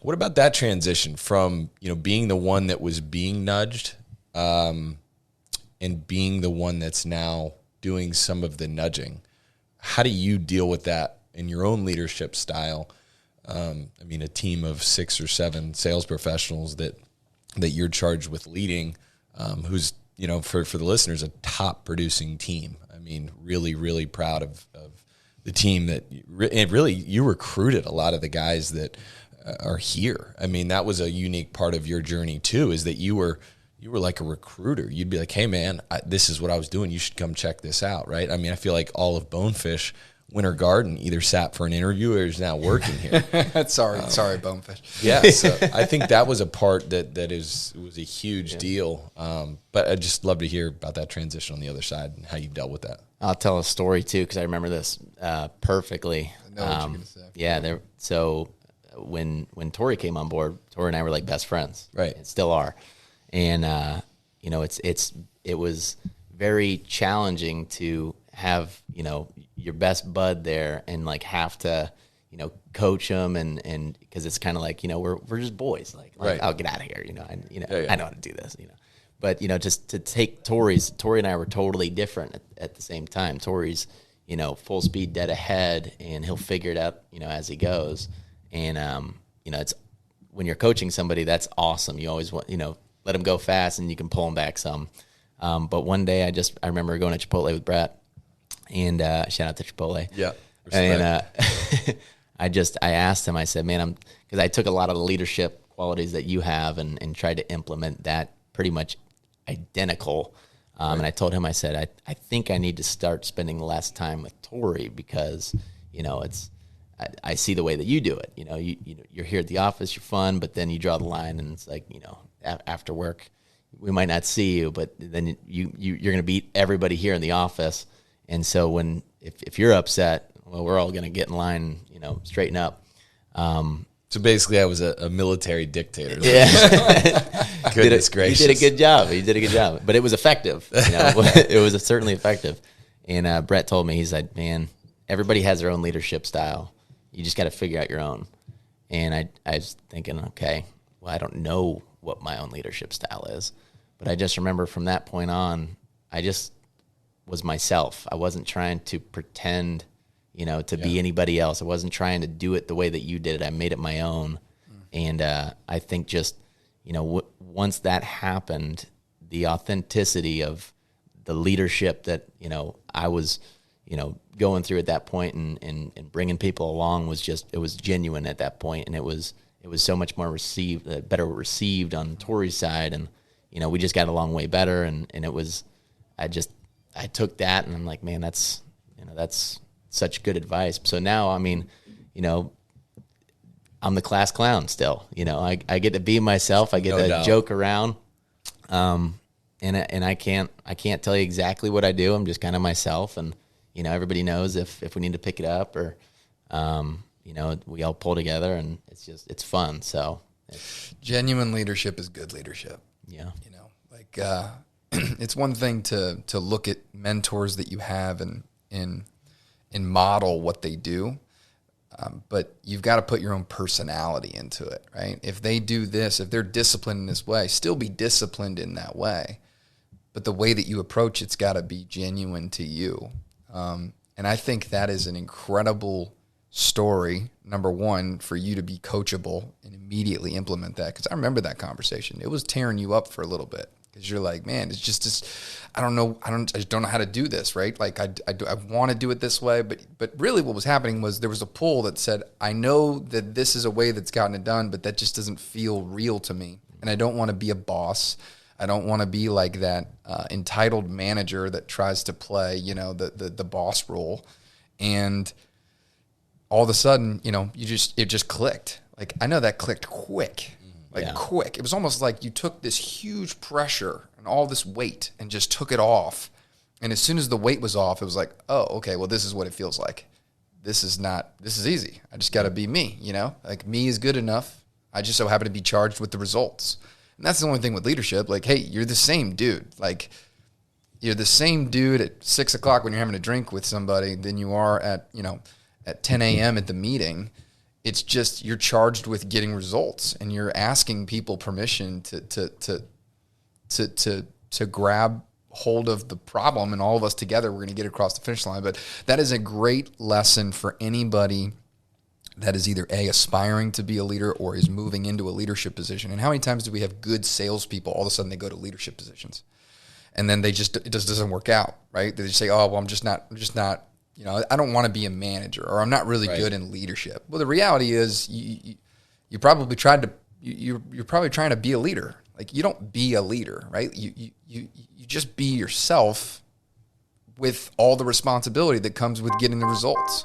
What about that transition from, being the one that was being nudged, and being the one that's now doing some of the nudging? How do you deal with that in your own leadership style? A team of 6 or 7 sales professionals that you're charged with leading, who's, for the listeners, a top producing team. Really, really proud of the team that you recruited a lot of the guys that are here. That was a unique part of your journey too, is that you were like a recruiter. You'd be like, hey man, this is what I was doing. You should come check this out. Right. I feel like all of Bonefish Winter Garden either sat for an interview or is now working here. Sorry, Bonefish. Yeah. So I think that was a part that was a huge deal. But I'd just love to hear about that transition on the other side and how you dealt with that. I'll tell a story too, because I remember this perfectly. I know what you're going to say. Yeah. So when Torey came on board, Torey and I were like best friends. Right. And still are. And, it was very challenging to have, your best bud there and like have to, coach them and cause it's kind of like, we're just boys. Like right. I'll get out of here. I know how to do this, but, just to take Torey and I were totally different at the same time. Torey's, full speed dead ahead and he'll figure it out, as he goes. And, it's when you're coaching somebody, that's awesome. You always want, let them go fast and you can pull them back some. But one day I remember going to Chipotle with Brett and, shout out to Chipotle. Yeah. Respect. And, I asked him, I said, man, cause I took a lot of the leadership qualities that you have and tried to implement that pretty much identical. Right. And I told him, I said, I think I need to start spending less time with Torey because, I see the way that you do it. You're here at the office, you're fun, but then you draw the line and it's like, after work, we might not see you, but then you're going to beat everybody here in the office. And so if you're upset, well, we're all going to get in line, straighten up. So basically I was a military dictator. Yeah. Goodness gracious. You did a good job, but it was effective. It was certainly effective. And Brett told me, he's like, man, everybody has their own leadership style. You just got to figure out your own. And I was thinking, okay, well, I don't know what my own leadership style is, but I just remember from that point on, I just was myself. I wasn't trying to pretend, to be anybody else. I wasn't trying to do it the way that you did it. I made it my own. And I think just, once that happened, the authenticity of the leadership that, I was, going through at that point and bringing people along was just, it was genuine at that point. And it was so much more better received on Torey's side. And, we just got along way better. And it was, I took that and I'm like, man, that's such good advice. So now, I'm the class clown still, I get to be myself. I get to joke around. And I can't tell you exactly what I do. I'm just kind of myself. And, everybody knows if we need to pick it up or, we all pull together and it's fun. So genuine leadership is good leadership. Yeah. It's one thing to look at mentors that you have and model what they do. But you've got to put your own personality into it, right? If they do this, if they're disciplined in this way, still be disciplined in that way. But the way that you approach it's got to be genuine to you. And I think that is an incredible story, number one, for you to be coachable and immediately implement that. Because I remember that conversation. It was tearing you up for a little bit. Because you're like, man, it's just this, I just don't know how to do this, right? Like I want to do it this way, but really what was happening was there was a pull that said, I know that this is a way that's gotten it done, but that just doesn't feel real to me. And I don't want to be a boss. I don't want to be like that entitled manager that tries to play, the boss role. And all of a sudden, it just clicked. Like, I know that clicked quick. Quick. It was almost like you took this huge pressure and all this weight and just took it off. And as soon as the weight was off, it was like, oh, okay, well, this is what it feels like. This is easy. I just got to be me, Like, me is good enough. I just so happen to be charged with the results. And that's the only thing with leadership. Like, hey, you're the same dude. Like, you're the same dude at 6 o'clock when you're having a drink with somebody than you are at 10 a.m. at the meeting. It's just you're charged with getting results, and you're asking people permission to grab hold of the problem, and all of us together we're going to get across the finish line. But that is a great lesson for anybody that is either aspiring to be a leader or is moving into a leadership position. And how many times do we have good salespeople all of a sudden they go to leadership positions, and then it just doesn't work out, right? They just say, oh, well, I'm just not. I don't want to be a manager, or I'm not really good in leadership. Well, the reality is you probably you're probably trying to be a leader. Like, you don't be a leader, right? You just be yourself with all the responsibility that comes with getting the results.